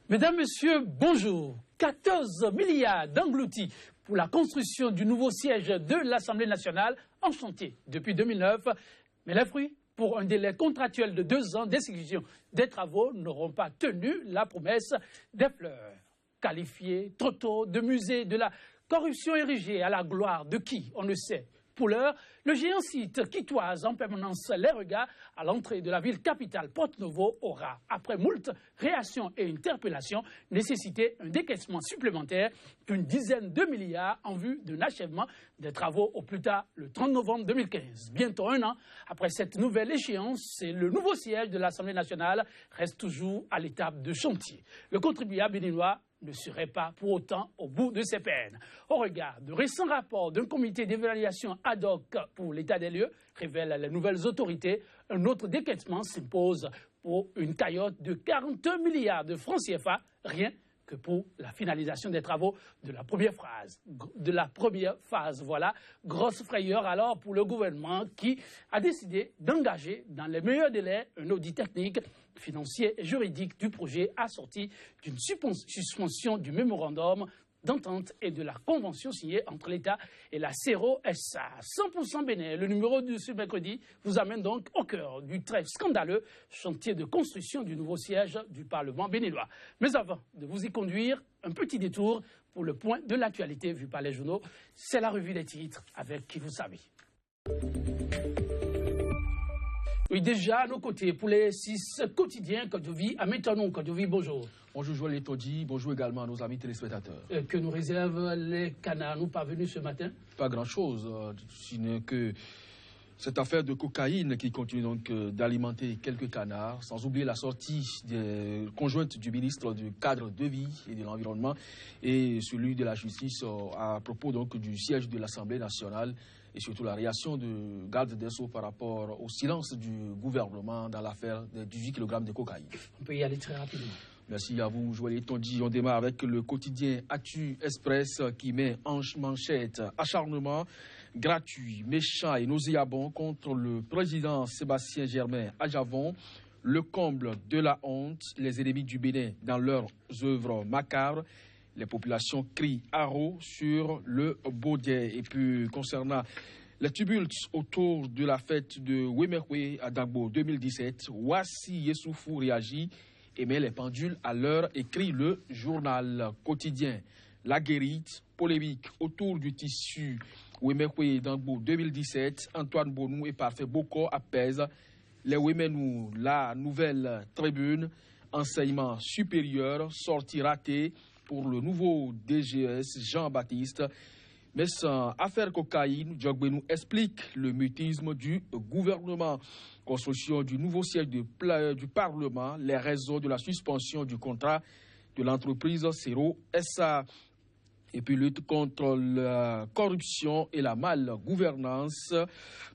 Mesdames, Messieurs, bonjour. 14 milliards d'engloutis pour la construction du nouveau siège de l'Assemblée nationale en chantier depuis 2009. Mais les fruits, pour un délai contractuel de 2 ans d'exécution des travaux, n'auront pas tenu la promesse des fleurs. Qualifiés trop tôt de musée de la corruption érigée à la gloire de qui, on ne sait. Pour l'heure, le géant site qui toise en permanence les regards à l'entrée de la ville capitale Porto-Novo aura, après moult réactions et interpellations, nécessité un décaissement supplémentaire d'une dizaine de milliards en vue d'un achèvement des travaux au plus tard le 30 novembre 2015. Bientôt 1 an après cette nouvelle échéance, le nouveau siège de l'Assemblée nationale reste toujours à l'étape de chantier. Le contribuable béninois ne serait pas pour autant au bout de ses peines. Au regard de récents rapports d'un comité d'évaluation ad hoc pour l'état des lieux, révèlent les nouvelles autorités, un autre décaissement s'impose pour une cagnotte de 42 milliards de francs CFA, rien que pour la finalisation des travaux de la première phase. Voilà, grosse frayeur alors pour le gouvernement qui a décidé d'engager dans les meilleurs délais un audit technique, financier et juridique du projet assorti d'une suspension du mémorandum d'entente et de la convention signée entre l'État et la CERO SA. 100% Bénin, le numéro de ce mercredi vous amène donc au cœur du très scandaleux chantier de construction du nouveau siège du Parlement béninois. Mais avant de vous y conduire, un petit détour pour le point de l'actualité vu par les journaux. C'est la revue des titres avec qui vous savez. Oui, déjà à nos côtés, pour les 6 quotidiens Côte d'Ivoire, à maintenant Côte d'Ivoire, bonjour. Bonjour Joël Todi, bonjour également à nos amis téléspectateurs. Que nous réservent les canards nous parvenus ce matin? Pas grand-chose, sinon que cette affaire de cocaïne qui continue donc d'alimenter quelques canards, sans oublier la sortie conjointe du ministre du cadre de vie et de l'environnement et celui de la justice à propos donc du siège de l'Assemblée nationale et surtout la réaction de garde des Sceaux par rapport au silence du gouvernement dans l'affaire des 18 kg de cocaïne. On peut y aller très rapidement. Merci à vous, Joël Tondi. On démarre avec le quotidien Actu Express qui met en manchette acharnement gratuit, méchant et nauséabond contre le président Sébastien Germain Adjavon. Le comble de la honte, les ennemis du Bénin dans leurs œuvres macabres. Les populations crient haro sur le Baudet. Et puis, concernant les tumultes autour de la fête de Wemekwe à Dagbo 2017, Wassi Yessoufou réagit et met les pendules à l'heure, écrit le journal quotidien. La guérite, polémique autour du tissu Wemekwe Dagbo 2017, Antoine Bonou et Parfait Boko apaise les Wemenou, la nouvelle tribune, enseignement supérieur, sortie ratée pour le nouveau DGS Jean-Baptiste. Mais sans affaire cocaïne, Djogbenou explique le mutisme du gouvernement. Construction du nouveau siège du Parlement, les raisons de la suspension du contrat de l'entreprise CERO SA. Et puis lutte contre la corruption et la malgouvernance.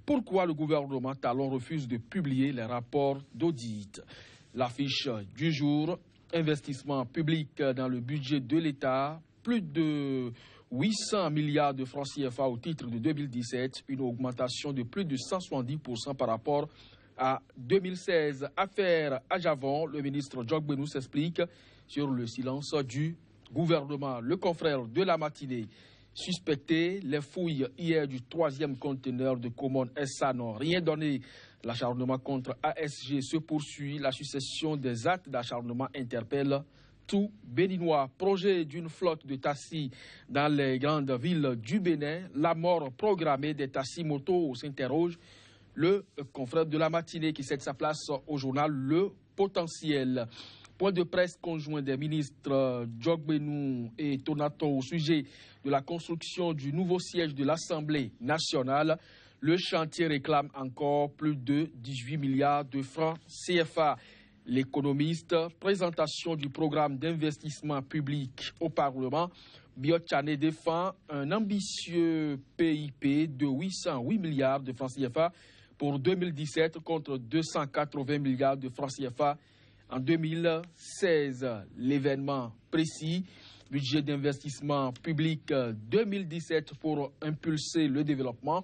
Pourquoi le gouvernement Talon refuse de publier les rapports d'audit? L'affiche du jour, investissement public dans le budget de l'État, plus de 800 milliards de francs CFA au titre de 2017, une augmentation de plus de 170% par rapport à 2016. Affaire Adjavon, le ministre Djogbenou s'explique sur le silence du gouvernement. Le confrère de la matinée suspecté, les fouilles hier du 3e conteneur de Common SA n'ont rien donné. L'acharnement contre ASG se poursuit. La succession des actes d'acharnement interpelle tout Béninois. Projet d'une flotte de taxis dans les grandes villes du Bénin. La mort programmée des taxis motos s'interroge. Le confrère de la matinée qui cède sa place au journal Le Potentiel. Point de presse conjoint des ministres Djogbenou et Tonato au sujet de la construction du nouveau siège de l'Assemblée nationale. Le chantier réclame encore plus de 18 milliards de francs CFA. L'économiste, présentation du programme d'investissement public au Parlement. Biotchane défend un ambitieux PIP de 808 milliards de francs CFA pour 2017 contre 280 milliards de francs CFA en 2016. L'événement précis, budget d'investissement public 2017 pour impulser le développement.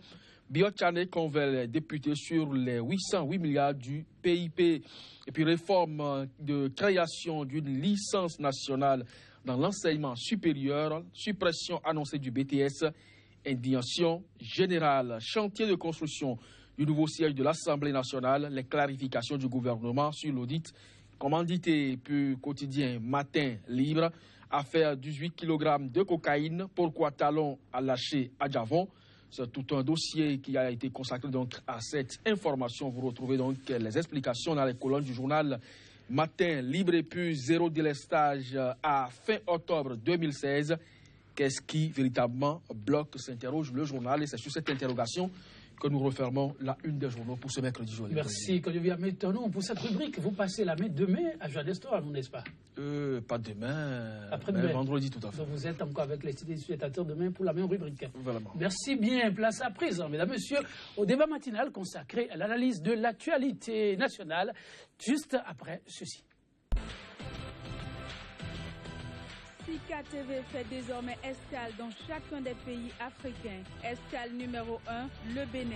Biotchane convainc les députés sur les 808 milliards du PIP. Et puis réforme de création d'une licence nationale dans l'enseignement supérieur, suppression annoncée du BTS, indignation générale, chantier de construction du nouveau siège de l'Assemblée nationale, les clarifications du gouvernement sur l'audit, commandité, puis quotidien Matin Libre, affaire 18 kg de cocaïne, pourquoi Talon a lâché à Javon. C'est tout un dossier qui a été consacré donc à cette information. Vous retrouvez donc les explications dans les colonnes du journal Matin Libre et puis zéro délestage à fin octobre 2016. Qu'est-ce qui véritablement bloque, s'interroge le journal, et c'est sur cette interrogation que nous refermons la une des journaux pour ce mercredi. Merci, Kodjovi Ahmed Tonon. Pour cette rubrique, vous passez la main demain à Johannesburg, n'est-ce pas? Pas demain, après-demain. Vendredi tout à fait. Donc vous êtes encore avec les téléspectateurs demain pour la même rubrique. Voilà. Merci bien. Place à présent, mesdames, messieurs, au débat matinal consacré à l'analyse de l'actualité nationale, juste après ceci. Sika TV fait désormais escale dans chacun des pays africains. Escale numéro 1, le Bénin.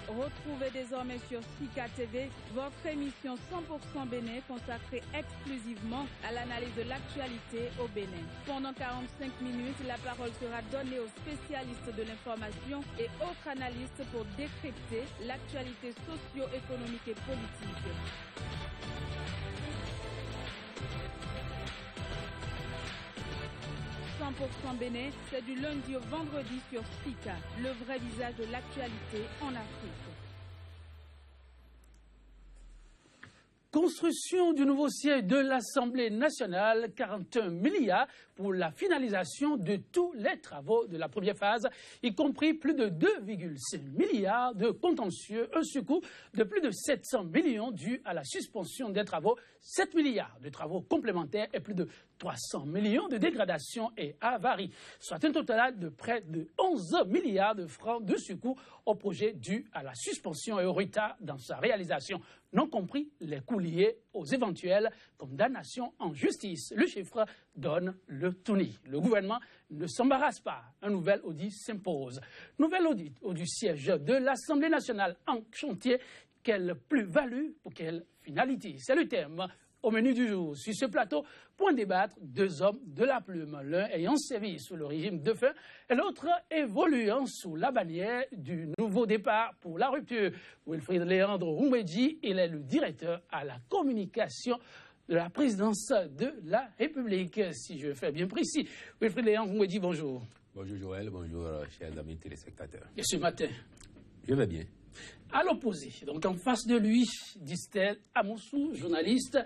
Retrouvez désormais sur Sika TV votre émission 100% Bénin consacrée exclusivement à l'analyse de l'actualité au Bénin. Pendant 45 minutes, la parole sera donnée aux spécialistes de l'information et autres analystes pour décrypter l'actualité socio-économique et politique. « 100% Bénin, c'est du lundi au vendredi sur Sika, le vrai visage de l'actualité en Afrique. Construction du nouveau siège de l'Assemblée nationale, 41 milliards pour la finalisation de tous les travaux de la première phase, y compris plus de 2,5 milliards de contentieux, un surcoût de plus de 700 millions dû à la suspension des travaux, 7 milliards de travaux complémentaires et plus de 300 millions de dégradations et avaries, soit un total de près de 11 milliards de francs de surcoût au projet dû à la suspension et au retard dans sa réalisation, non compris les coûts liés aux éventuelles condamnations en justice. Le chiffre donne le tournis. Le gouvernement ne s'embarrasse pas. Un nouvel audit s'impose. Nouvel audit du siège de l'Assemblée nationale en chantier. Quelle plus-value pour quelle finalité? C'est le thème au menu du jour. Sur ce plateau, pour en débattre, deux hommes de la plume, l'un ayant servi sous le régime de feu et l'autre évoluant sous la bannière du nouveau départ pour la rupture. Wilfried Léandre Oumbedji, il est le directeur à la communication de la présidence de la République, si je fais bien précis. Wilfried Léandre Oumbedji, bonjour. Bonjour Joël, bonjour chers amis téléspectateurs. Et ce matin? Je vais bien. À l'opposé, donc en face de lui, Distel Amoussou, journaliste,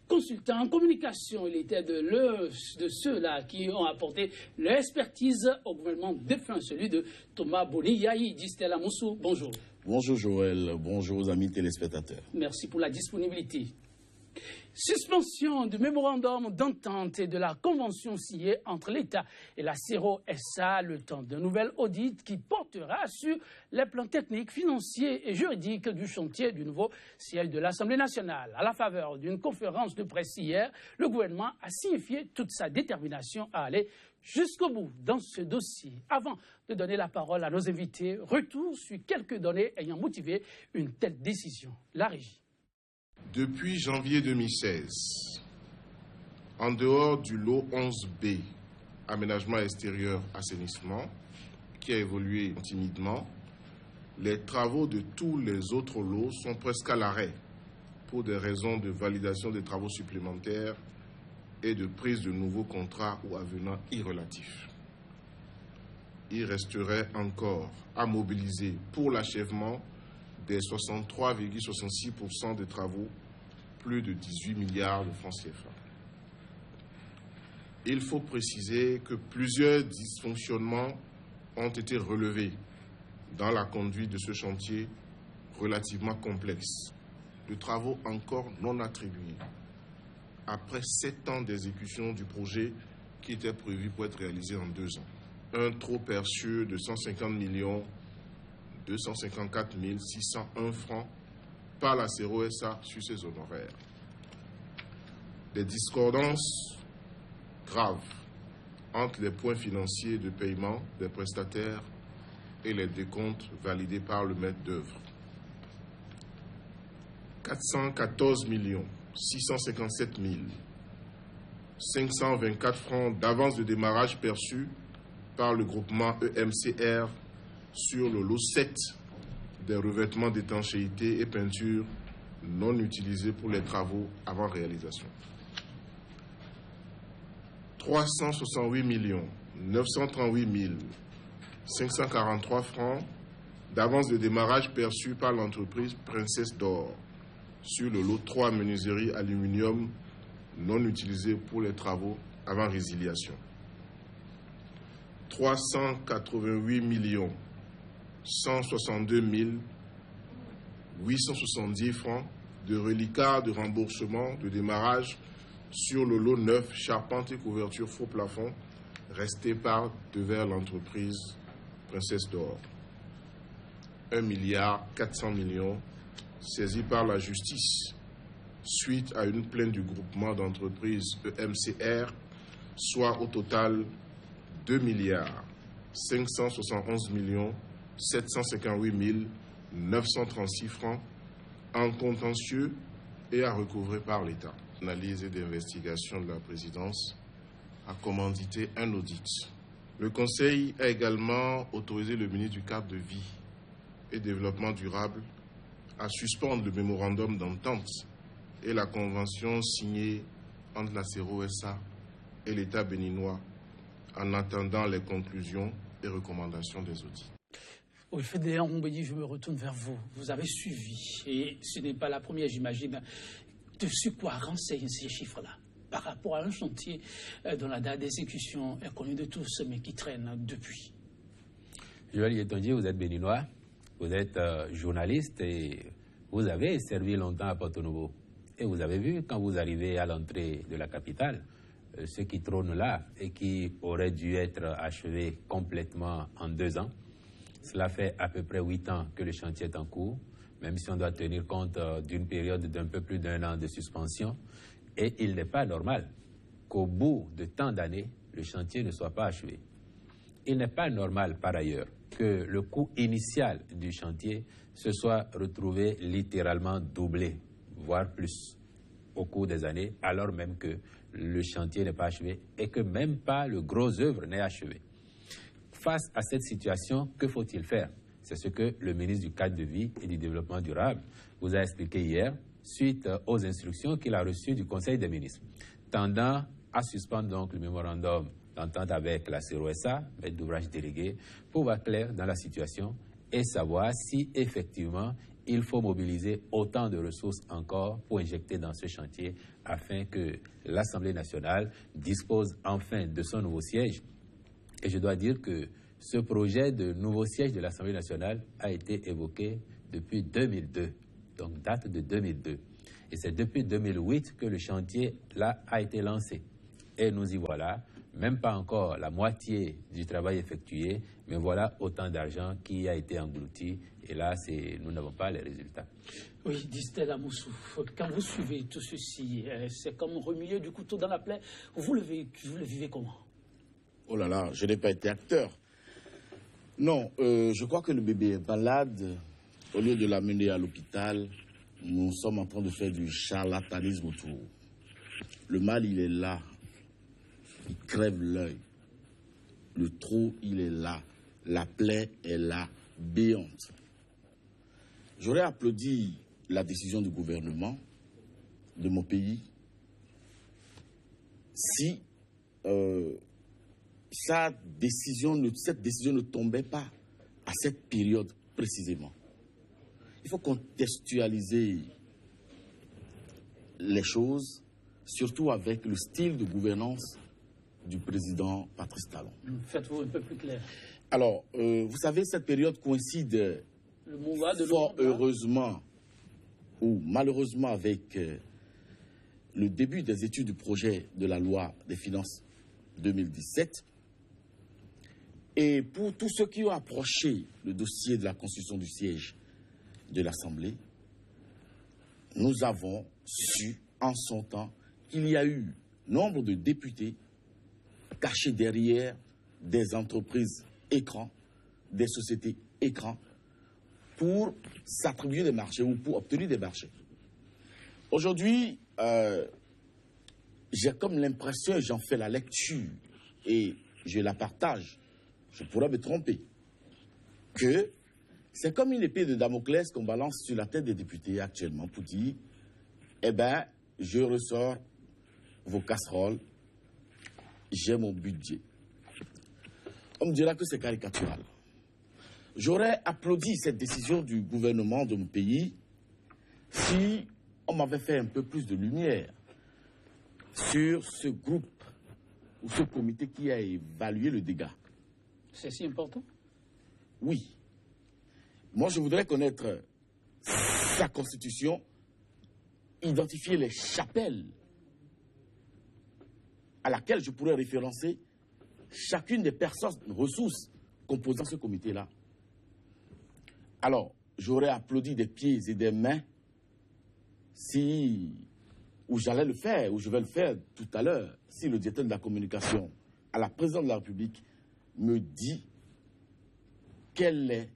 consultant en communication. Il était de ceux-là qui ont apporté leur expertise au gouvernement défunt, celui de Thomas Boni-Yahi. Distel Amoussou, bonjour. Bonjour Joël, bonjour aux amis téléspectateurs. Merci pour la disponibilité. Suspension du mémorandum d'entente et de la convention signée entre l'État et la CERO-SA, le temps d'un nouvel audit qui portera sur les plans techniques, financiers et juridiques du chantier du nouveau siège de l'Assemblée nationale. À la faveur d'une conférence de presse hier, le gouvernement a signifié toute sa détermination à aller jusqu'au bout dans ce dossier. Avant de donner la parole à nos invités, retour sur quelques données ayant motivé une telle décision. La régie. Depuis janvier 2016, en dehors du lot 11B, aménagement extérieur assainissement, qui a évolué timidement, les travaux de tous les autres lots sont presque à l'arrêt pour des raisons de validation des travaux supplémentaires et de prise de nouveaux contrats ou avenants irrelatifs. Il resterait encore à mobiliser pour l'achèvement des 63,66% des travaux, plus de 18 milliards de francs CFA. Il faut préciser que plusieurs dysfonctionnements ont été relevés dans la conduite de ce chantier relativement complexe, de travaux encore non attribués, après 7 ans d'exécution du projet qui était prévu pour être réalisé en 2 ans. Un trop perçu de 150 254 601 francs par la CERO-SA sur ses honoraires. Des discordances grave entre les points financiers de paiement des prestataires et les décomptes validés par le maître d'œuvre. 414 657 524 francs d'avance de démarrage perçus par le groupement EMCR sur le lot 7 des revêtements d'étanchéité et peinture non utilisés pour les travaux avant réalisation. 368 938 543 francs d'avance de démarrage perçus par l'entreprise Princesse d'Or sur le lot 3 menuiserie aluminium non utilisé pour les travaux avant résiliation. 388 162 870 francs de reliquats de remboursement de démarrage sur le lot 9 charpente et couverture faux plafond resté par devers l'entreprise Princesse d'Or. 1,4 milliard saisi par la justice suite à une plainte du groupement d'entreprises EMCR, soit au total 2,571 758 936 francs en contentieux et à recouvrer par l'État. L'analyse et d'investigation de la présidence a commandité un audit. Le Conseil a également autorisé le ministre du Cadre de Vie et Développement durable à suspendre le mémorandum d'entente et la convention signée entre la CERO-SA et l'État béninois en attendant les conclusions et recommandations des audits. Oui, Fédérateur Mbedi, je me retourne vers vous. Vous avez suivi, et ce n'est pas la première, j'imagine, de sur quoi renseignent ces chiffres-là par rapport à un chantier dont la date d'exécution est connue de tous, mais qui traîne depuis. Joël Yetondier, vous êtes béninois, vous êtes journaliste et vous avez servi longtemps à Porto-Novo. Et vous avez vu, quand vous arrivez à l'entrée de la capitale, ce qui trône là et qui aurait dû être achevé complètement en 2 ans. Cela fait à peu près 8 ans que le chantier est en cours, même si on doit tenir compte d'une période d'un peu plus d'1 an de suspension. Et il n'est pas normal qu'au bout de tant d'années, le chantier ne soit pas achevé. Il n'est pas normal, par ailleurs, que le coût initial du chantier se soit retrouvé littéralement doublé, voire plus, au cours des années, alors même que le chantier n'est pas achevé et que même pas le gros œuvre n'est achevé. Face à cette situation, que faut-il faire? C'est ce que le ministre du Cadre de Vie et du Développement durable vous a expliqué hier, suite aux instructions qu'il a reçues du Conseil des ministres, tendant à suspendre donc le mémorandum d'entente avec la CERO-SA, maître d'ouvrage délégué, pour voir clair dans la situation et savoir si effectivement il faut mobiliser autant de ressources encore pour injecter dans ce chantier afin que l'Assemblée nationale dispose enfin de son nouveau siège. Et je dois dire que ce projet de nouveau siège de l'Assemblée nationale a été évoqué depuis 2002, donc date de 2002. Et c'est depuis 2008 que le chantier là a été lancé. Et nous y voilà, même pas encore la moitié du travail effectué, mais voilà autant d'argent qui a été englouti. Et là, nous n'avons pas les résultats. Oui, dit Stella Moussou, quand vous suivez tout ceci, c'est comme remuer du couteau dans la plaie. Vous le vivez comment? Oh là là, je n'ai pas été acteur. Non, je crois que le bébé est malade. Au lieu de l'amener à l'hôpital, nous sommes en train de faire du charlatanisme autour. Le mal, il est là. Il crève l'œil. Le trou, il est là. La plaie est là, béante. J'aurais applaudi la décision du gouvernement de mon pays si cette décision ne tombait pas à cette période précisément. Il faut contextualiser les choses, surtout avec le style de gouvernance du président Patrice Talon. Faites-vous un peu plus clair. Alors, vous savez, cette période coïncide fort heureusement ou malheureusement avec le début des études du projet de la loi des finances 2017. Et pour tous ceux qui ont approché le dossier de la constitution du siège de l'Assemblée, nous avons su en son temps qu'il y a eu nombre de députés cacher derrière des entreprises écrans, des sociétés écrans, pour s'attribuer des marchés ou pour obtenir des marchés. Aujourd'hui, j'ai comme l'impression, j'en fais la lecture et je la partage, je pourrais me tromper, que c'est comme une épée de Damoclès qu'on balance sur la tête des députés actuellement pour dire, eh bien, je ressors vos casseroles, j'ai mon budget. On me dira que c'est caricatural. J'aurais applaudi cette décision du gouvernement de mon pays si on m'avait fait un peu plus de lumière sur ce groupe ou ce comité qui a évalué le dégât. C'est si important? Oui. Moi, je voudrais connaître sa constitution, identifier les chapelles à laquelle je pourrais référencer chacune des personnes ressources composant ce comité-là. Alors, j'aurais applaudi des pieds et des mains ou j'allais le faire, ou je vais le faire tout à l'heure, si le directeur de la communication à la présidente de la République me dit quelle est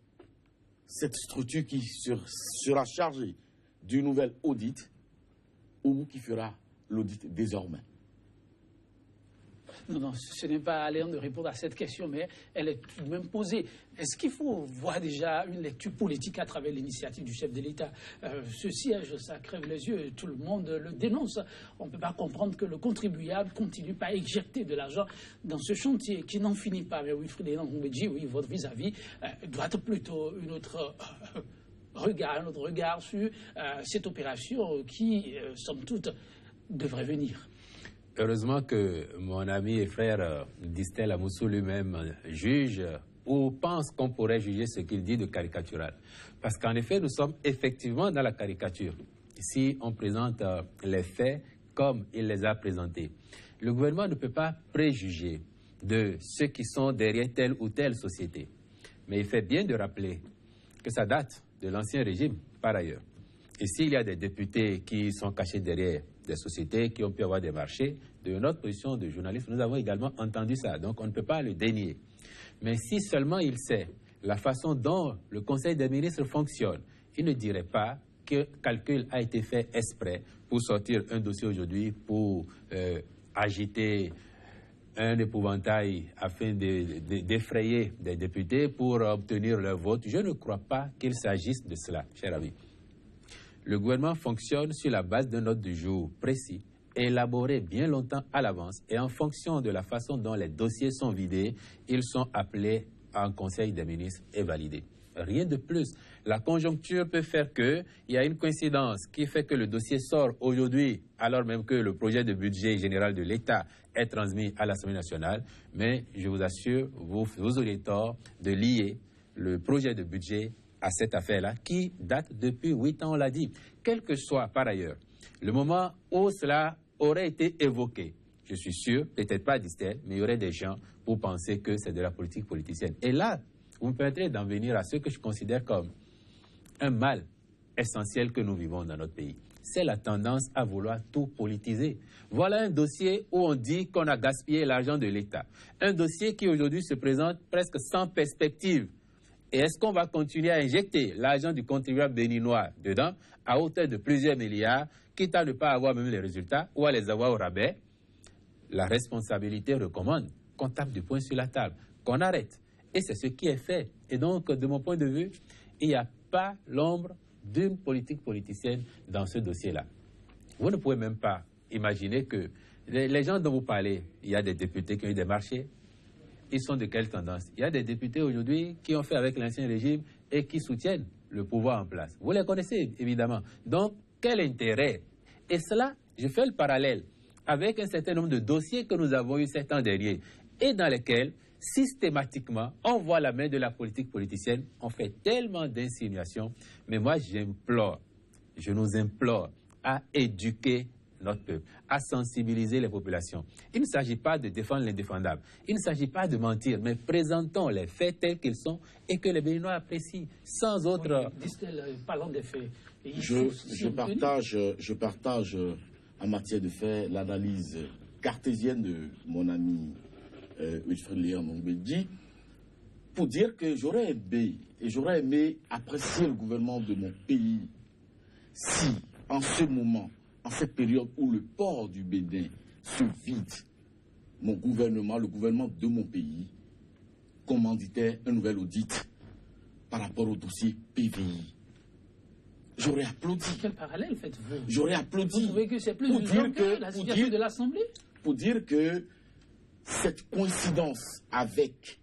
cette structure qui sera chargée du nouvel audit ou qui fera l'audit désormais. Non, ce n'est pas à l'air de répondre à cette question, mais elle est tout de même posée. Est-ce qu'il faut voir déjà une lecture politique à travers l'initiative du chef de l'État? Ce siège, ça crève les yeux, tout le monde le dénonce. On ne peut pas comprendre que le contribuable continue pas à éjecter de l'argent dans ce chantier qui n'en finit pas. Mais Wilfried Ndong-Oumbeji, oui, votre vis-à-vis doit être plutôt un autre regard sur cette opération qui, somme toute, devrait venir. Heureusement que mon ami et frère Distel Amoussou lui-même juge ou pense qu'on pourrait juger ce qu'il dit de caricatural. Parce qu'en effet, nous sommes effectivement dans la caricature. Si on présente les faits comme il les a présentés. Le gouvernement ne peut pas préjuger de ceux qui sont derrière telle ou telle société. Mais il fait bien de rappeler que ça date de l'ancien régime, par ailleurs. Et s'il y a des députés qui sont cachés derrière des sociétés qui ont pu avoir des marchés, de notre position de journaliste, nous avons également entendu ça. Donc on ne peut pas le dénier. Mais si seulement il sait la façon dont le Conseil des ministres fonctionne, il ne dirait pas que calcul a été fait exprès pour sortir un dossier aujourd'hui, pour agiter un épouvantail afin d'effrayer des députés pour obtenir leur vote. Je ne crois pas qu'il s'agisse de cela, cher ami. Le gouvernement fonctionne sur la base d'un ordre du jour précis, élaboré bien longtemps à l'avance, et en fonction de la façon dont les dossiers sont vidés, ils sont appelés en Conseil des ministres et validés. Rien de plus. La conjoncture peut faire qu'il y a une coïncidence qui fait que le dossier sort aujourd'hui, alors même que le projet de budget général de l'État est transmis à l'Assemblée nationale. Mais je vous assure, vous auriez tort de lier le projet de budget à cette affaire-là, qui date depuis 8 ans, on l'a dit. Quel que soit, par ailleurs, le moment où cela aurait été évoqué, je suis sûr, peut-être pas Distel, mais il y aurait des gens pour penser que c'est de la politique politicienne. Et là, vous me permettrez d'en venir à ce que je considère comme un mal essentiel que nous vivons dans notre pays. C'est la tendance à vouloir tout politiser. Voilà un dossier où on dit qu'on a gaspillé l'argent de l'État. Un dossier qui aujourd'hui se présente presque sans perspective. Et est-ce qu'on va continuer à injecter l'argent du contribuable béninois dedans à hauteur de plusieurs milliards, quitte à ne pas avoir même les résultats ou à les avoir au rabais? La responsabilité recommande qu'on tape du poing sur la table, qu'on arrête. Et c'est ce qui est fait. Et donc, de mon point de vue, il n'y a pas l'ombre d'une politique politicienne dans ce dossier-là. Vous ne pouvez même pas imaginer que les gens dont vous parlez, il y a des députés qui ont eu des marchés. Ils sont de quelle tendance? Il y a des députés aujourd'hui qui ont fait avec l'ancien régime et qui soutiennent le pouvoir en place. Vous les connaissez, évidemment. Donc, quel intérêt? Et cela, je fais le parallèle avec un certain nombre de dossiers que nous avons eu ces temps derniers et dans lesquels, systématiquement, on voit la main de la politique politicienne. On fait tellement d'insinuations. Mais moi, je nous implore à éduquer notre peuple, à sensibiliser les populations. Il ne s'agit pas de défendre l'indéfendable. Il ne s'agit pas de mentir, mais présentons les faits tels qu'ils sont et que les Béninois apprécient, sans autre... Parlons des faits. Je partage en matière de faits l'analyse cartésienne de mon ami Wilfried Léon Ngoubedi, pour dire que j'aurais aimé apprécier le gouvernement de mon pays si, en ce moment, en cette période où le port du Bénin se vide, mon gouvernement, le gouvernement de mon pays, commanditait un nouvel audit par rapport au dossier PVI. J'aurais applaudi. Quel parallèle faites-vous? J'aurais applaudi. Vous trouvez que c'est plus urgent que la situation de l'Assemblée? Pour dire que cette coïncidence avec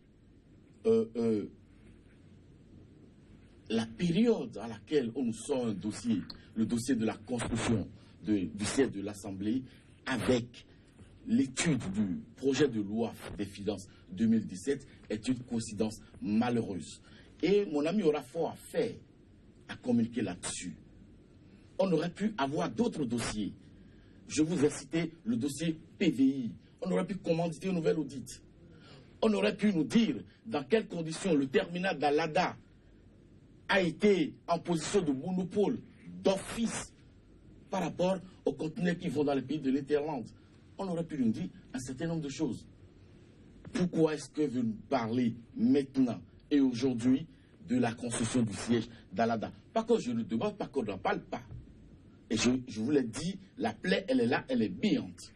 la période à laquelle on nous sort un dossier, le dossier de la construction du siège de l'Assemblée, avec l'étude du projet de loi des finances 2017, est une coïncidence malheureuse. Et mon ami aura fort à faire à communiquer là-dessus. On aurait pu avoir d'autres dossiers. Je vous ai cité le dossier PVI. On aurait pu commanditer un nouvel audit. On aurait pu nous dire dans quelles conditions le terminal d'Alada a été en position de monopole, d'office, par rapport aux conteneurs qui vont dans les pays de l'Interland. On aurait pu nous dire un certain nombre de choses. Pourquoi est-ce que vous nous parlez maintenant et aujourd'hui de la construction du siège d'Alada? Pas que je le demande, pas qu'on n'en parle pas. Et je vous l'ai dit, la plaie, elle est là, elle est béante.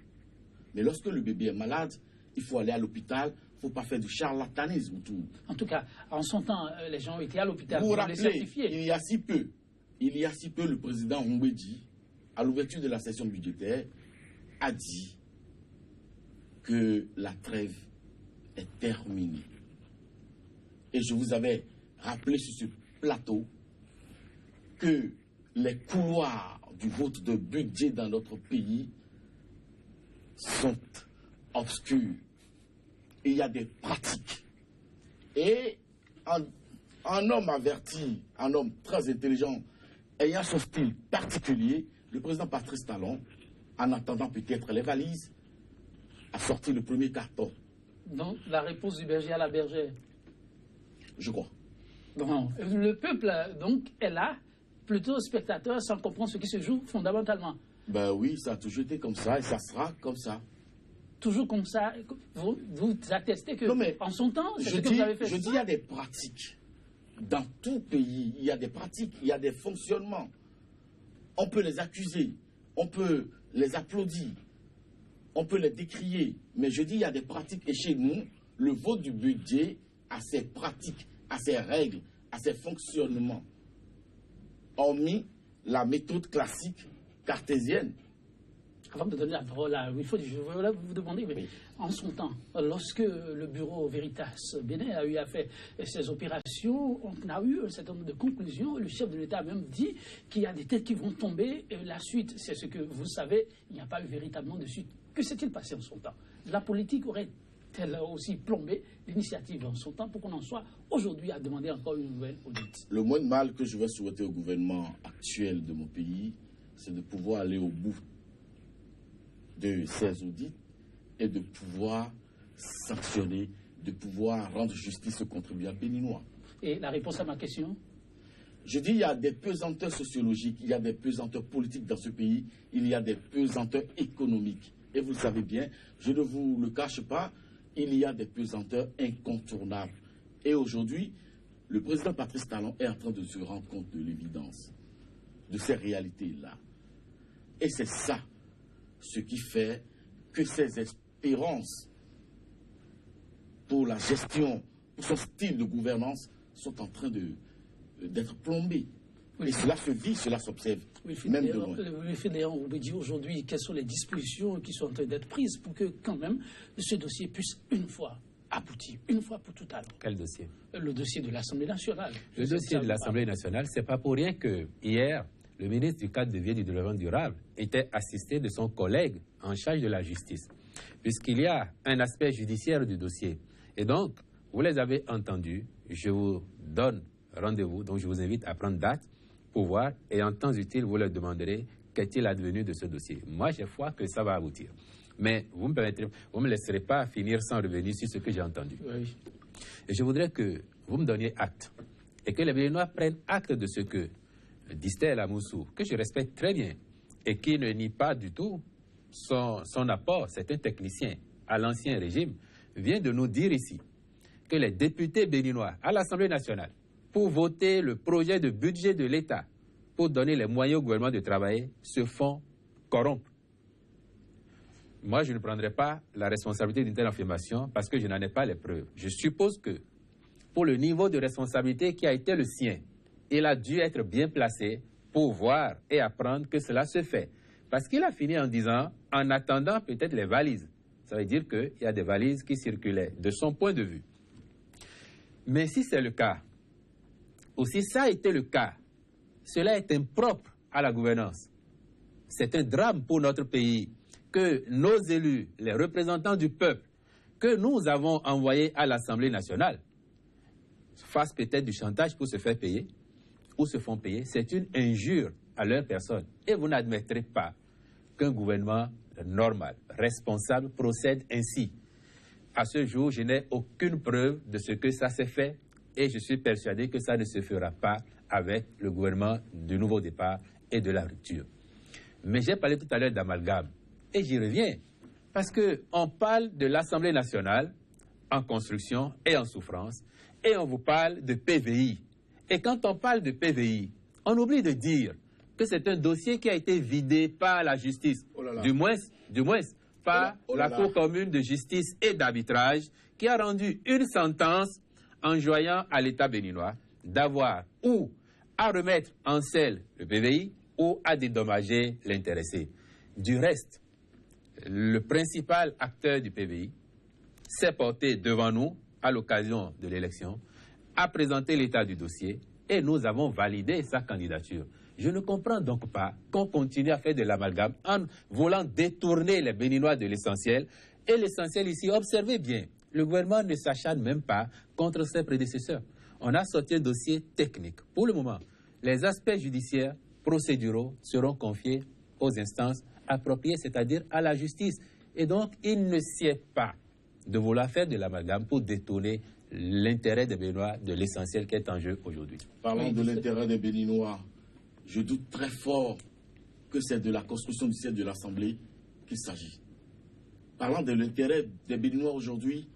Mais lorsque le bébé est malade, il faut aller à l'hôpital, il ne faut pas faire du charlatanisme autour. En tout cas, en son temps, les gens étaient à l'hôpital pour les rappelez, certifier. il y a si peu, le président Ngoubedi, à l'ouverture de la session budgétaire, a dit que la trêve est terminée. Et je vous avais rappelé sur ce plateau que les couloirs du vote de budget dans notre pays sont obscurs. Il y a des pratiques. Et un homme averti, un homme très intelligent, ayant son style particulier, le président Patrice Talon, en attendant peut-être les valises, a sorti le premier carton. Donc, la réponse du berger à la bergère. Je crois. Bon, le peuple, donc, est là, plutôt spectateur, sans comprendre ce qui se joue fondamentalement. Ben oui, ça a toujours été comme ça et ça sera comme ça. Toujours comme ça, vous attestez que, non, mais en son temps, c'est ce que vous avez fait. Je dis, il y a des pratiques. Dans tout pays, il y a des pratiques, il y a des fonctionnements. On peut les accuser, on peut les applaudir, on peut les décrier. Mais je dis, il y a des pratiques. Et chez nous, le vote du budget a ses pratiques, a ses règles, a ses fonctionnements. Hormis la méthode classique cartésienne. Avant de donner la parole à Wilfried, je voulais vous demander, mais en son temps, lorsque le bureau Veritas Bénin a eu à faire ces opérations, on a eu un certain nombre de conclusions. Le chef de l'État a même dit qu'il y a des têtes qui vont tomber. Et la suite, c'est ce que vous savez, il n'y a pas eu véritablement de suite. Que s'est-il passé en son temps? La politique aurait-elle aussi plombé l'initiative en son temps pour qu'on en soit aujourd'hui à demander encore une nouvelle audit? Le moins de mal que je vais souhaiter au gouvernement actuel de mon pays, c'est de pouvoir aller au bout de ces audits et de pouvoir sanctionner, de pouvoir rendre justice aux contribuables béninois. Et la réponse à ma question? Je dis, il y a des pesanteurs sociologiques, il y a des pesanteurs politiques dans ce pays, il y a des pesanteurs économiques. Et vous le savez bien, je ne vous le cache pas, il y a des pesanteurs incontournables. Et aujourd'hui, le président Patrice Talon est en train de se rendre compte de l'évidence de ces réalités-là. Et c'est ça ce qui fait que ses espérances pour la gestion, pour son style de gouvernance, sont en train d'être plombées. Oui. Et cela se vit, cela s'observe, même de loin. Wilfried Léon Ngoubedi, aujourd'hui, quelles sont les dispositions qui sont en train d'être prises pour que, quand même, ce dossier puisse une fois aboutir, une fois pour tout à l'heure? Quel dossier? Le dossier de l'Assemblée nationale. Le dossier de l'Assemblée nationale, c'est pas pour rien que hier, le ministre du cadre de vie et du développement durable était assisté de son collègue en charge de la justice, puisqu'il y a un aspect judiciaire du dossier. Et donc, vous les avez entendus, je vous donne rendez-vous, donc je vous invite à prendre date pour voir, et en temps utile, vous leur demanderez qu'est-il advenu de ce dossier. Moi, j'ai foi que ça va aboutir. Mais vous me laisserez pas finir sans revenir sur ce que j'ai entendu. Oui. Et je voudrais que vous me donniez acte, et que les Béninois prennent acte de ce que Distel Amoussou, que je respecte très bien, et qui ne nie pas du tout son apport, c'est un technicien à l'ancien régime, vient de nous dire ici que les députés béninois à l'Assemblée nationale, pour voter le projet de budget de l'État, pour donner les moyens au gouvernement de travailler, se font corrompre. Moi, je ne prendrai pas la responsabilité d'une telle affirmation parce que je n'en ai pas les preuves. Je suppose que pour le niveau de responsabilité qui a été le sien, il a dû être bien placé pour voir et apprendre que cela se fait. Parce qu'il a fini en disant, en attendant peut-être les valises. Ça veut dire qu'il y a des valises qui circulaient, de son point de vue. Mais si c'est le cas, ou si ça a été le cas, cela est impropre à la gouvernance. C'est un drame pour notre pays que nos élus, les représentants du peuple, que nous avons envoyés à l'Assemblée nationale, fassent peut-être du chantage pour se faire payer, ou se font payer. C'est une injure à leur personne. Et vous n'admettrez pas qu'un gouvernement normal, responsable, procède ainsi. À ce jour, je n'ai aucune preuve de ce que ça s'est fait et je suis persuadé que ça ne se fera pas avec le gouvernement du nouveau départ et de la rupture. Mais j'ai parlé tout à l'heure d'amalgame et j'y reviens parce qu'on parle de l'Assemblée nationale en construction et en souffrance et on vous parle de PVI. Et quand on parle de PVI, on oublie de dire que c'est un dossier qui a été vidé par la justice, du moins par la Cour commune de justice et d'arbitrage qui a rendu une sentence enjoignant à l'État béninois d'avoir ou à remettre en selle le PVI ou à dédommager l'intéressé. Du reste, le principal acteur du PVI s'est porté devant nous à l'occasion de l'élection, a présenté l'état du dossier et nous avons validé sa candidature. Je ne comprends donc pas qu'on continue à faire de l'amalgame en voulant détourner les Béninois de l'essentiel. Et l'essentiel ici, observez bien, le gouvernement ne s'acharne même pas contre ses prédécesseurs. On a sorti un dossier technique. Pour le moment, les aspects judiciaires, procéduraux seront confiés aux instances appropriées, c'est-à-dire à la justice. Et donc, il ne sied pas de vouloir faire de l'amalgame pour détourner l'intérêt des Béninois de l'essentiel qui est en jeu aujourd'hui. Parlons de l'intérêt des Béninois. Je doute très fort que c'est de la construction du siège de l'Assemblée qu'il s'agit. Parlant de l'intérêt des Béninois aujourd'hui,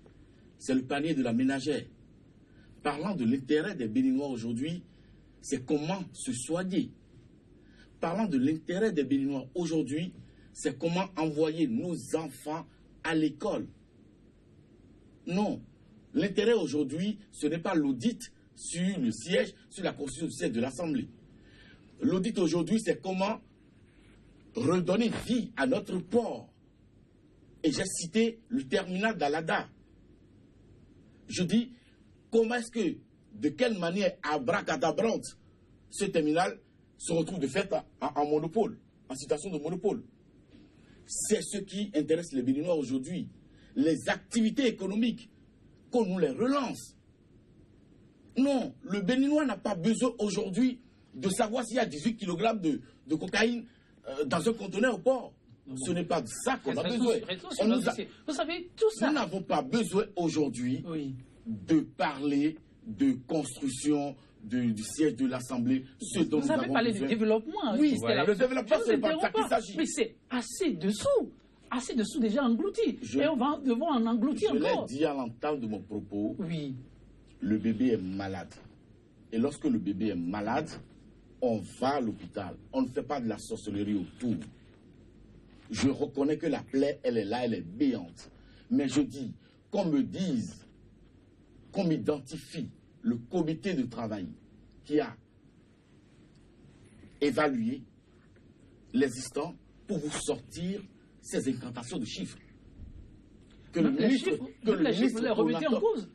c'est le panier de la ménagère. Parlant de l'intérêt des Béninois aujourd'hui, c'est comment se soigner. Parlant de l'intérêt des Béninois aujourd'hui, c'est comment envoyer nos enfants à l'école. Non, l'intérêt aujourd'hui, ce n'est pas l'audit sur le siège, sur la construction du siège de l'Assemblée. L'audit aujourd'hui, c'est comment redonner vie à notre port. Et j'ai cité le terminal d'Alada. Je dis, comment est-ce que, de quelle manière, abracadabrante, ce terminal se retrouve de fait en monopole, en situation de monopole. C'est ce qui intéresse les Béninois aujourd'hui. Les activités économiques, qu'on nous les relance. Non, le Béninois n'a pas besoin aujourd'hui de savoir s'il y a 18 kg de cocaïne dans un conteneur au port. Ce n'est pas de ça qu'on a besoin. Vous savez, tout ça. Nous n'avons pas besoin aujourd'hui de parler de construction du siège de l'Assemblée. Vous avez parlé du développement. Oui, le développement, c'est pas de ça qu'il s'agit. Mais c'est assez dessous déjà englouti. Et on va devoir en engloutir encore. Je l'ai dit à l'entame de mon propos. Oui. Le bébé est malade. Et lorsque le bébé est malade, on va à l'hôpital. On ne fait pas de la sorcellerie autour. Je reconnais que la plaie, elle est là, elle est béante. Mais je dis, qu'on me dise, qu'on m'identifie le comité de travail qui a évalué l'existant pour vous sortir ces incantations de chiffres. Que le ministre les remettez en cause.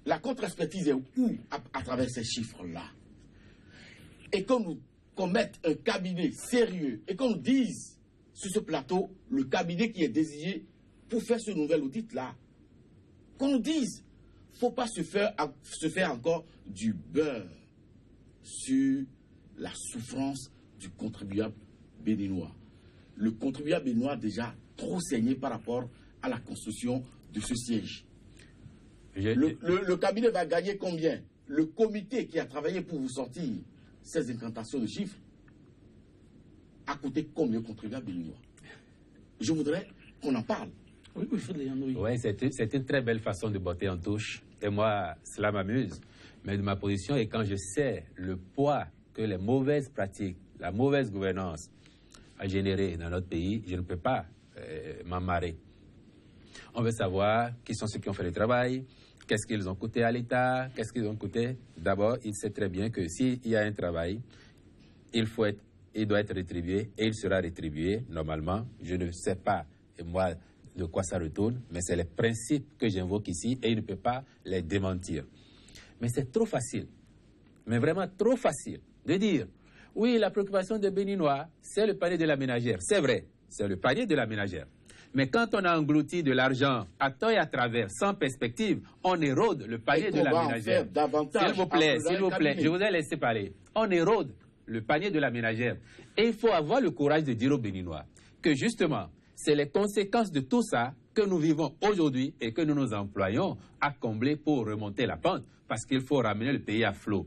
La contre-expertise est où à travers ces chiffres-là? Et qu'on mette un cabinet sérieux et qu'on nous dise sur ce plateau le cabinet qui est désigné pour faire ce nouvel audit-là. Qu'on nous dise, il ne faut pas se faire encore du beurre sur la souffrance du contribuable béninois. Le contribuable béninois a déjà trop saigné par rapport à la construction de ce siège. Le cabinet va gagner combien? Le comité qui a travaillé pour vous sortir ces incantations de chiffres a coûté combien au contribuable béninois? Je voudrais qu'on en parle. Oui, c'est une très belle façon de botter en touche. Et moi, cela m'amuse. Mais de ma position, et quand je sais le poids que les mauvaises pratiques, la mauvaise gouvernance a généré dans notre pays, je ne peux pas m'en marrer. On veut savoir qui sont ceux qui ont fait le travail, qu'est-ce qu'ils ont coûté à l'État, qu'est-ce qu'ils ont coûté. D'abord, il sait très bien que s'il y a un travail, il doit être rétribué et il sera rétribué normalement. Je ne sais pas, et moi, de quoi ça retourne, mais c'est les principes que j'invoque ici et il ne peut pas les démentir. Mais c'est trop facile, mais vraiment trop facile de dire oui, la préoccupation des Béninois, c'est le panier de la ménagère. C'est vrai, c'est le panier de la ménagère. Mais quand on a englouti de l'argent à tort et à travers, sans perspective, on érode le panier de la ménagère. S'il vous plaît, je vous ai laissé parler. On érode le panier de la ménagère. Et il faut avoir le courage de dire aux Béninois que justement, c'est les conséquences de tout ça que nous vivons aujourd'hui et que nous nous employons à combler pour remonter la pente, parce qu'il faut ramener le pays à flot.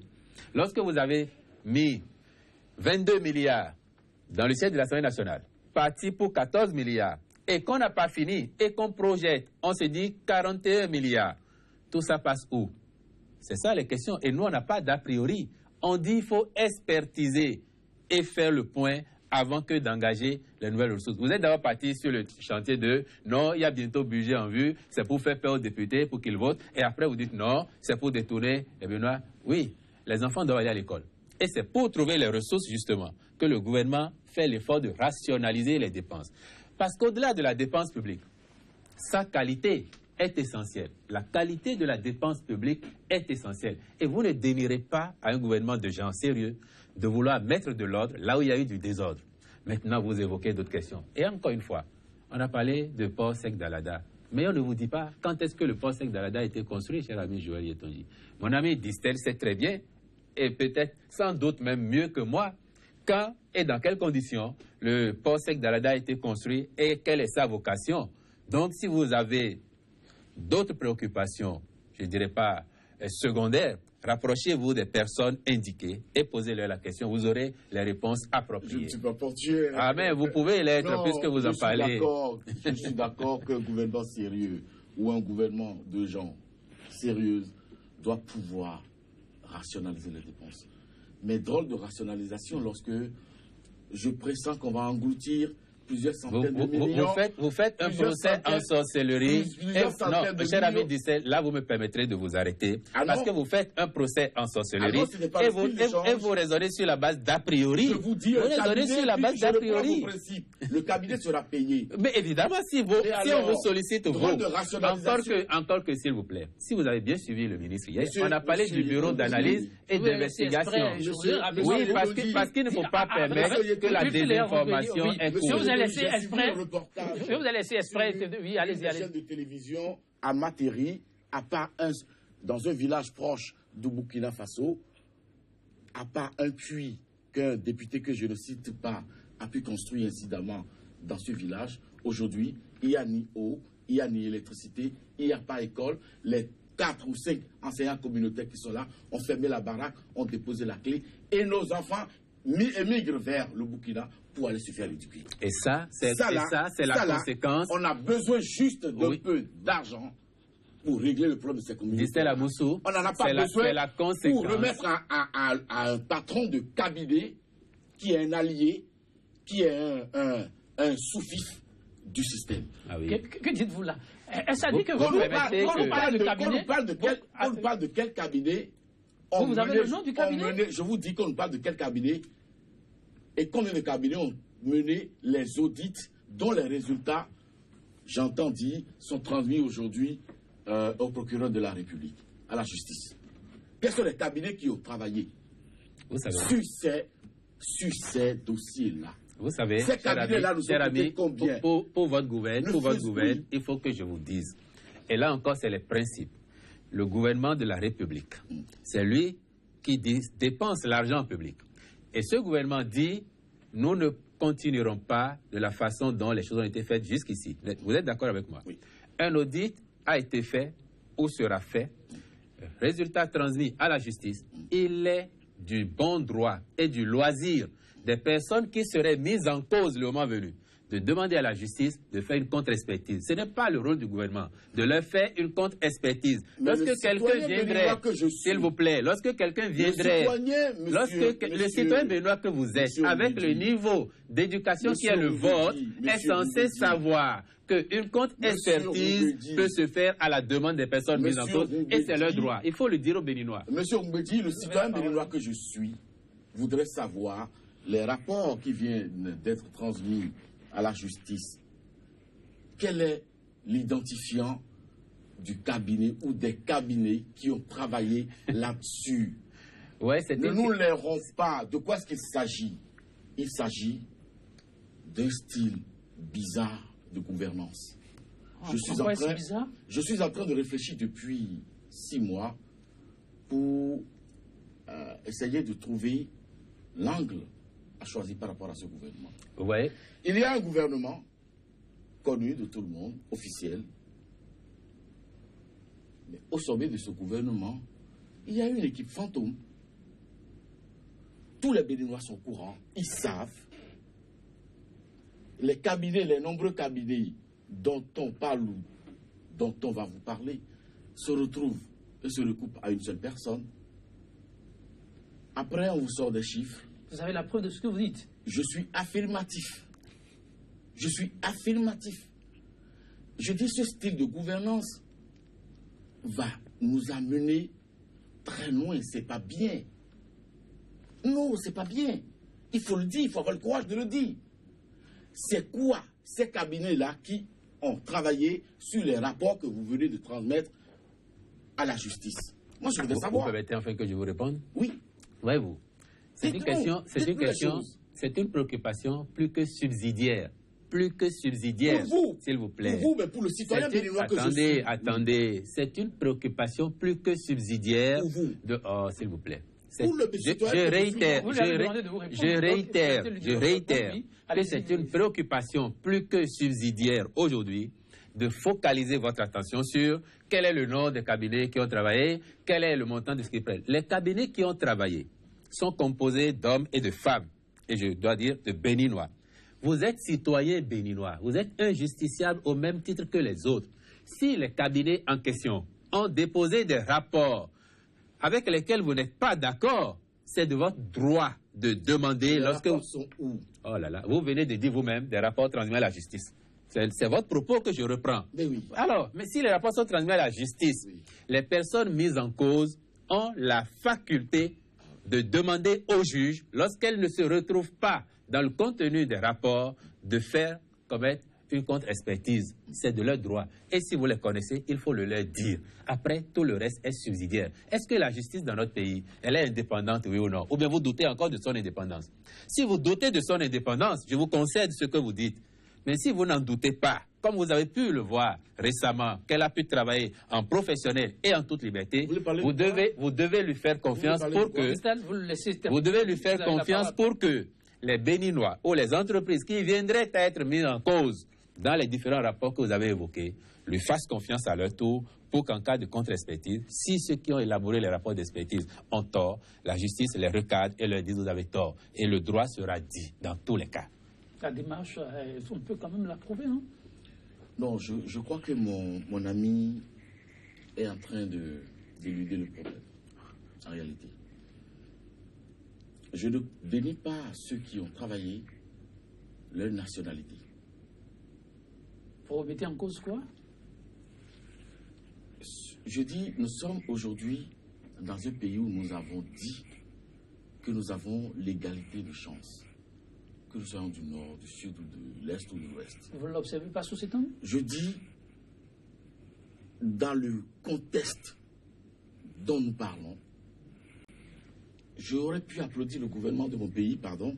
Lorsque vous avez mis 22 milliards dans le siège de l'Assemblée nationale, parti pour 14 milliards, et qu'on n'a pas fini, et qu'on projette, on se dit 41 milliards. Tout ça passe où? C'est ça les questions. Et nous, on n'a pas d'a priori. On dit qu'il faut expertiser et faire le point avant que d'engager les nouvelles ressources. Vous êtes d'abord parti sur le chantier de non, il y a bientôt budget en vue, c'est pour faire peur aux députés, pour qu'ils votent, et après vous dites non, c'est pour détourner les Béninois. Oui, les enfants doivent aller à l'école. Et c'est pour trouver les ressources, justement, que le gouvernement fait l'effort de rationaliser les dépenses. Parce qu'au-delà de la dépense publique, sa qualité est essentielle. La qualité de la dépense publique est essentielle. Et vous ne dénirez pas à un gouvernement de gens sérieux de vouloir mettre de l'ordre là où il y a eu du désordre. Maintenant, vous évoquez d'autres questions. Et encore une fois, on a parlé de port sec d'Alada. Mais on ne vous dit pas quand est-ce que le port sec d'Alada a été construit, cher ami Joël Yetonji. Mon ami Distel sait très bien, et peut-être sans doute même mieux que moi, quand et dans quelles conditions le port sec d'Alada a été construit et quelle est sa vocation. Donc, si vous avez d'autres préoccupations, je ne dirais pas secondaires, rapprochez-vous des personnes indiquées et posez-leur la question. Vous aurez les réponses appropriées. Je ne suis pas portier. Ah, mais vous pouvez l'être puisque vous en parlez. Je suis d'accord qu'un gouvernement sérieux ou un gouvernement de gens sérieux doit pouvoir rationaliser les dépenses. Mais drôle de rationalisation lorsque je pressens qu'on va engloutir plusieurs centaines de millions. Vous faites un procès en sorcellerie. Non, cher ami Dissel, là vous me permettrez de vous arrêter. Parce que vous faites un procès en sorcellerie et vous raisonnez sur la base d'a priori. Je vous dis, raisonnez sur la base d'a priori. Le cabinet sera payé. Mais évidemment, si on vous sollicite, encore que s'il vous plaît, si vous avez bien suivi le ministre hier, on a parlé du bureau d'analyse et d'investigation. Oui, parce qu'il ne faut pas permettre que la désinformation est courue. Si vous allez laisser exprès, oui, allez-y. La chaîne de télévision a Materi, à part dans un village proche du Burkina Faso, à part un puits qu'un député que je ne cite pas a pu construire incidemment dans ce village, aujourd'hui, il n'y a ni eau, il n'y a ni électricité, il n'y a pas école. Les 4 ou 5 enseignants communautaires qui sont là ont fermé la baraque, ont déposé la clé, et nos enfants émigrent vers le Burkina pour aller se faire éduquer. Et ça, c'est la conséquence. On a besoin juste d'un peu d'argent pour régler le problème de ces communautés. On n'en a pas besoin la conséquence. Pour remettre à un patron de cabinet qui est un allié, qui est un sous-fif du système. Ah oui. Que dites-vous là? Est-ce à dire que vous parlez de cabinet? On parle de quel cabinet? Vous avez le nom du cabinet? Je vous dis qu'on parle de quel cabinet et combien de cabinets ont mené les audits dont les résultats, j'entends dire, sont transmis aujourd'hui au procureur de la République, à la justice. Quels sont les cabinets qui ont travaillé sur ces dossiers-là? Vous savez, ces cabinets-là nous ont coûté combien? Pour votre gouvernement, il faut que je vous dise. Et là encore, c'est les principes. Le gouvernement de la République, c'est lui qui dépense l'argent public. Et ce gouvernement dit, nous ne continuerons pas de la façon dont les choses ont été faites jusqu'ici. Vous êtes d'accord avec moi? Oui. Un audit a été fait ou sera fait. Résultat transmis à la justice. Il est du bon droit et du loisir des personnes qui seraient mises en cause le moment venu de demander à la justice de faire une contre-expertise. Ce n'est pas le rôle du gouvernement de leur faire une contre-expertise. Lorsque quelqu'un viendrait, s'il vous plaît, lorsque quelqu'un viendrait, le citoyen béninois que vous êtes, avec le niveau d'éducation qui est le vôtre, est censé savoir qu'une contre-expertise peut se faire à la demande des personnes mises en cause, et c'est leur droit. Il faut le dire aux Béninois. Monsieur Mbedi, le citoyen béninois que je suis voudrait savoir les rapports qui viennent d'être transmis à la justice. Quel est l'identifiant du cabinet ou des cabinets qui ont travaillé là-dessus? Ne nous l'airons pas. De quoi est-ce qu'il s'agit? Il s'agit d'un style bizarre de gouvernance. Je suis en train de réfléchir depuis 6 mois pour essayer de trouver l'angle à choisir par rapport à ce gouvernement. Ouais. Il y a un gouvernement connu de tout le monde, officiel. Mais au sommet de ce gouvernement, il y a une équipe fantôme. Tous les Béninois sont au courant, ils savent. Les cabinets, les nombreux cabinets dont on parle ou dont on va vous parler, se retrouvent et se recoupent à une seule personne. Après, on vous sort des chiffres. Vous avez la preuve de ce que vous dites. Je suis affirmatif. Je suis affirmatif. Je dis ce style de gouvernance va nous amener très loin. C'est pas bien. Non, c'est pas bien. Il faut le dire, il faut avoir le courage de le dire. C'est quoi ces cabinets-là qui ont travaillé sur les rapports que vous venez de transmettre à la justice? Moi, je voudrais savoir. Vous permettez enfin que je vous réponde? Oui. Voyez-vous, c'est une préoccupation plus que subsidiaire. Plus que subsidiaire, s'il vous plaît. Pour vous, mais pour le citoyen béninois que je suis. Attendez, c'est une préoccupation plus que subsidiaire. Pour vous. Oh, s'il vous plaît. Je réitère que c'est une préoccupation plus que subsidiaire aujourd'hui de focaliser votre attention sur quel est le nom des cabinets qui ont travaillé, quel est le montant de ce qu'ils prennent. Les cabinets qui ont travaillé sont composés d'hommes et de femmes, et je dois dire de Béninois. Vous êtes citoyen béninois, vous êtes injusticiable au même titre que les autres. Si les cabinets en question ont déposé des rapports avec lesquels vous n'êtes pas d'accord, c'est de votre droit de demander lorsque vous... sont où? Oh là là, vous venez de dire vous-même des rapports transmis à la justice. C'est votre propos que je reprends. Mais oui. Alors, mais si les rapports sont transmis à la justice, les personnes mises en cause ont la faculté de demander au juge, lorsqu'elles ne se retrouvent pas dans le contenu des rapports, de faire commettre une contre-expertise. C'est de leur droit. Et si vous les connaissez, il faut le leur dire. Après, tout le reste est subsidiaire. Est-ce que la justice dans notre pays, elle est indépendante, oui ou non? Ou bien vous doutez encore de son indépendance? Si vous doutez de son indépendance, je vous concède ce que vous dites. Mais si vous n'en doutez pas, comme vous avez pu le voir récemment, qu'elle a pu travailler en professionnel et en toute liberté, vous devez lui faire confiance pour que les Béninois ou les entreprises qui viendraient à être mises en cause dans les différents rapports que vous avez évoqués lui fassent confiance à leur tour pour qu'en cas de contre-expertise, si ceux qui ont élaboré les rapports d'expertise ont tort, la justice les recadre et leur dit vous avez tort. Et le droit sera dit dans tous les cas. La démarche, on peut quand même l'approuver, non? Non, je crois que mon ami est en train d'éluder le problème, en réalité. Je ne dénie pas à ceux qui ont travaillé leur nationalité. Vous remettez en cause quoi? Je dis, nous sommes aujourd'hui dans un pays où nous avons dit que nous avons l'égalité de chance. Que nous soyons du nord, du sud, ou de l'est ou de l'ouest. Vous ne l'observez pas sous cet angle? Je dis, dans le contexte dont nous parlons, j'aurais pu applaudir le gouvernement de mon pays, pardon,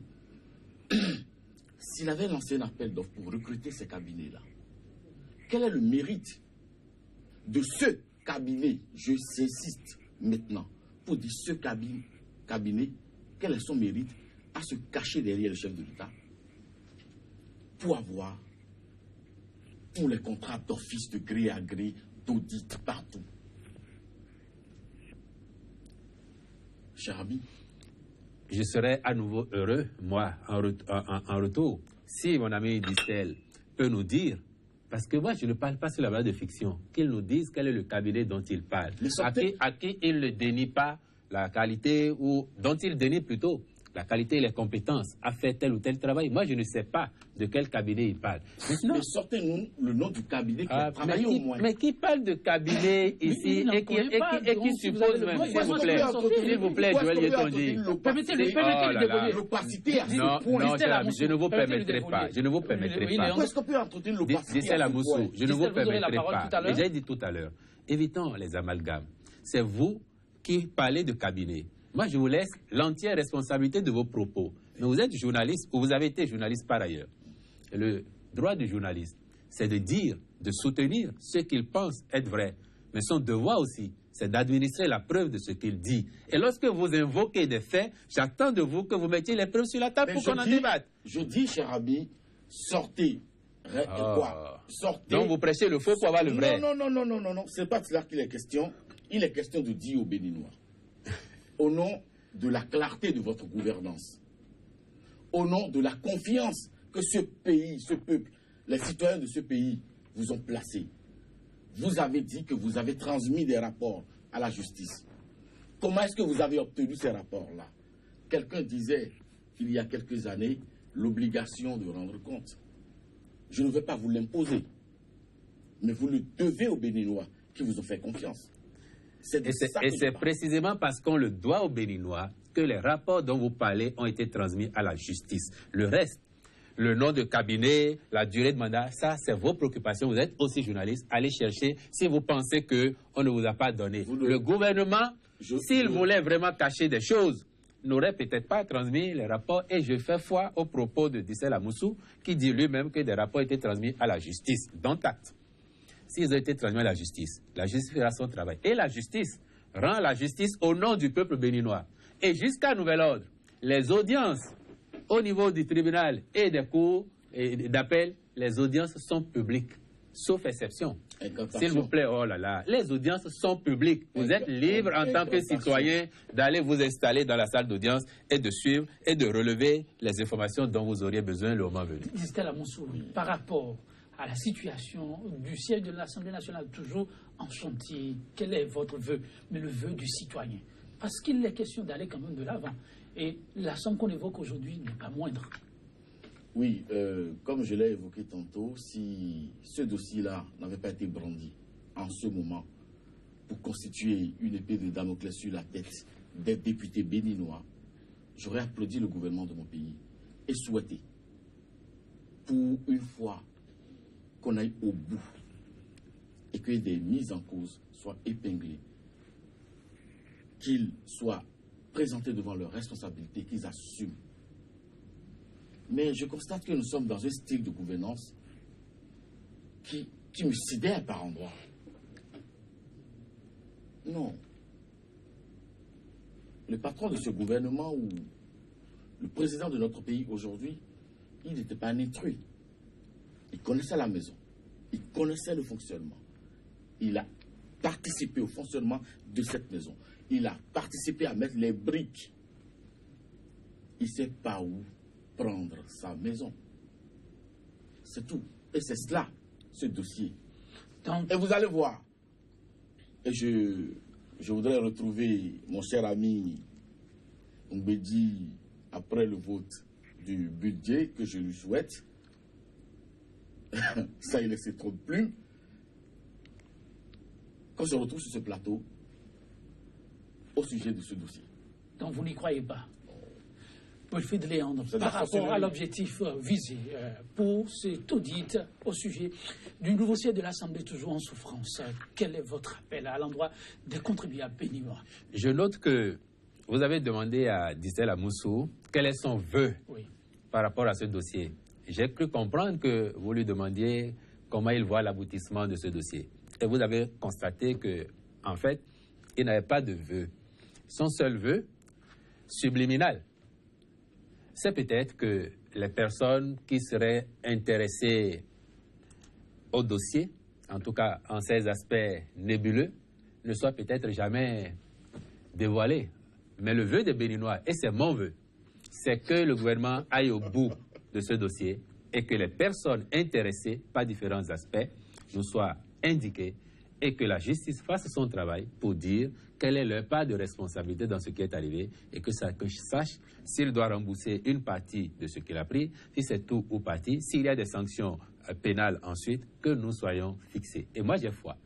s'il avait lancé un appel d'offres pour recruter ces cabinets-là. Quel est le mérite de ce cabinet? J'insiste maintenant pour dire ce cabinet, quel est son mérite à se cacher derrière le chef de l'État pour avoir tous les contrats d'office de gré à gré, d'audit partout. Cher ami, je serais à nouveau heureux, moi, en retour, si mon ami Distel peut nous dire, parce que moi je ne parle pas sur la base de fiction, qu'il nous dise quel est le cabinet dont il parle, à qui il ne dénie pas la qualité, ou dont il dénie plutôt la qualité et les compétences à faire tel ou tel travail. Moi, je ne sais pas de quel cabinet il parle. Mais sortez-nous le nom du cabinet qui a travaillé au moins. Mais qui parle de cabinet ici et qui suppose même, s'il vous plaît, Joël Yetonji. Permettez-le l'opacité à ce point. Non, cher ami, je ne vous permettrai pas. Je ne vous permettrai pas. Est-ce qu'on peut entretenir l'opacité? Distel Amoussou, je ne vous permettrai pas. Mais j'ai dit tout à l'heure, évitons les amalgames. C'est vous qui parlez de cabinet. Moi, je vous laisse l'entière responsabilité de vos propos. Mais vous êtes journaliste, ou vous avez été journaliste par ailleurs. Et le droit du journaliste, c'est de dire, de soutenir ce qu'il pense être vrai. Mais son devoir aussi, c'est d'administrer la preuve de ce qu'il dit. Et lorsque vous invoquez des faits, j'attends de vous que vous mettiez les preuves sur la table pour qu'on en débatte. Je dis, cher ami, sortez. Quoi? Sortez. Donc vous prêchez le faux pour avoir le vrai. Non. C'est pas de cela qu'il est question. Il est question de dire aux Béninois, au nom de la clarté de votre gouvernance, au nom de la confiance que ce pays, ce peuple, les citoyens de ce pays vous ont placé. Vous avez dit que vous avez transmis des rapports à la justice. Comment est-ce que vous avez obtenu ces rapports-là? Quelqu'un disait, il y a quelques années, l'obligation de rendre compte. Je ne vais pas vous l'imposer, mais vous le devez aux Béninois qui vous ont fait confiance. Et c'est précisément parce qu'on le doit aux Béninois que les rapports dont vous parlez ont été transmis à la justice. Le reste, le nom de cabinet, la durée de mandat, ça c'est vos préoccupations. Vous êtes aussi journaliste. Allez chercher si vous pensez qu'on ne vous a pas donné. Le gouvernement, s'il voulait vraiment cacher des choses, n'aurait peut-être pas transmis les rapports. Et je fais foi aux propos de Distel Amoussou qui dit lui-même que des rapports étaient transmis à la justice. Dont acte. S'ils ont été transmis à la justice fera son travail. Et la justice rend la justice au nom du peuple béninois. Et jusqu'à nouvel ordre, les audiences au niveau du tribunal et des cours d'appel, les audiences sont publiques, sauf exception. S'il vous plaît, oh là là, les audiences sont publiques. Vous êtes libre en tant que citoyen d'aller vous installer dans la salle d'audience et de suivre et de relever les informations dont vous auriez besoin le moment venu. Distel Amoussou, par rapport à la situation du siège de l'Assemblée nationale, toujours en chantier, quel est votre vœu, mais le vœu du citoyen? Parce qu'il est question d'aller quand même de l'avant. Et la somme qu'on évoque aujourd'hui n'est pas moindre. Oui, comme je l'ai évoqué tantôt, si ce dossier-là n'avait pas été brandi en ce moment pour constituer une épée de Damoclès sur la tête des députés béninois, j'aurais applaudi le gouvernement de mon pays et souhaité, pour une fois, qu'on aille au bout et que des mises en cause soient épinglées, qu'ils soient présentés devant leurs responsabilités, qu'ils assument. Mais je constate que nous sommes dans un style de gouvernance qui me sidère par endroits. Non. Le patron de ce gouvernement ou le président de notre pays aujourd'hui, il n'était pas un intrus. Il connaissait la maison, il connaissait le fonctionnement. Il a participé au fonctionnement de cette maison. Il a participé à mettre les briques. Il ne sait pas où prendre sa maison. C'est tout. Et c'est cela, ce dossier. Donc, et vous allez voir. Et je voudrais retrouver mon cher ami Mbedi après le vote du budget que je lui souhaite. Ça, il laissait trop de plumes. Quand je retrouve sur ce plateau, au sujet de ce dossier. Donc vous n'y croyez pas? Wilfried Léandre, par rapport à l'objectif visé pour cet audit au sujet du nouveau siège de l'Assemblée toujours en souffrance, quel est votre appel à l'endroit des contribuables béninois? Je note que vous avez demandé à Distel Amoussou quel est son vœu par rapport à ce dossier. J'ai cru comprendre que vous lui demandiez comment il voit l'aboutissement de ce dossier. Et vous avez constaté que, en fait, il n'avait pas de vœu. Son seul vœu, subliminal, c'est peut-être que les personnes qui seraient intéressées au dossier, en tout cas en ces aspects nébuleux, ne soient peut-être jamais dévoilées. Mais le vœu des Béninois, et c'est mon vœu, c'est que le gouvernement aille au bout de ce dossier et que les personnes intéressées par différents aspects nous soient indiquées et que la justice fasse son travail pour dire quelle est leur part de responsabilité dans ce qui est arrivé et que chacun sache s'il doit rembourser une partie de ce qu'il a pris, si c'est tout ou partie, s'il y a des sanctions pénales ensuite, que nous soyons fixés. Et moi, j'ai foi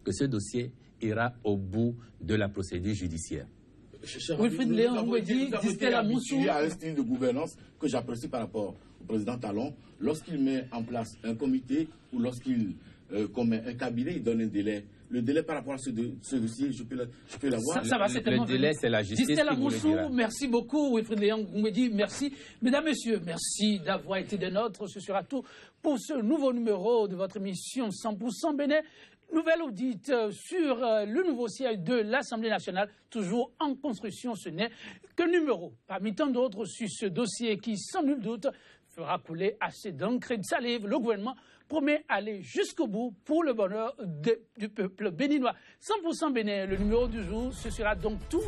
que ce dossier ira au bout de la procédure judiciaire. Wilfried Léon Ngouedi, Stella Moussou. Il y a un style de gouvernance que j'apprécie par rapport au président Talon. Lorsqu'il met en place un comité ou lorsqu'il commet un cabinet, il donne un délai. Le délai par rapport à ce dossier, je peux l'avoir. Ça va certainement. Le délai, c'est la justice Stella qui vous le Moussou, dira. merci beaucoup. Wilfried Léon Ngouedi, merci. Mesdames, Messieurs, merci d'avoir été des nôtres. Ce sera tout pour ce nouveau numéro de votre émission 100% Bénin. Nouvelle audite sur le nouveau siège de l'Assemblée nationale, toujours en construction. Ce n'est qu'un numéro parmi tant d'autres sur ce dossier qui, sans nul doute, fera couler assez d'encre et de salive. Le gouvernement promet aller jusqu'au bout pour le bonheur du peuple béninois. 100% Bénin, le numéro du jour, ce sera donc tout.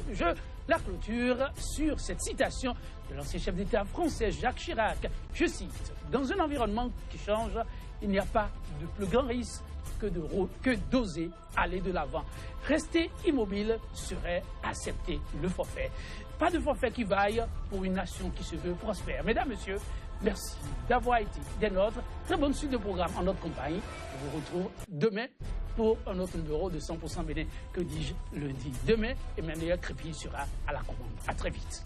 La clôture sur cette citation de l'ancien chef d'État français Jacques Chirac. Je cite, « Dans un environnement qui change, il n'y a pas de plus grand risque que d'oser aller de l'avant. Rester immobile serait accepter le forfait. Pas de forfait qui vaille pour une nation qui se veut prospère. » Mesdames, Messieurs, merci d'avoir été des nôtres. Très bonne suite de programme en notre compagnie. Je vous retrouve demain pour un autre numéro de 100% Bénin. Que dis-je lundi? Demain, Emmanuel Crépy sera à la commande. À très vite.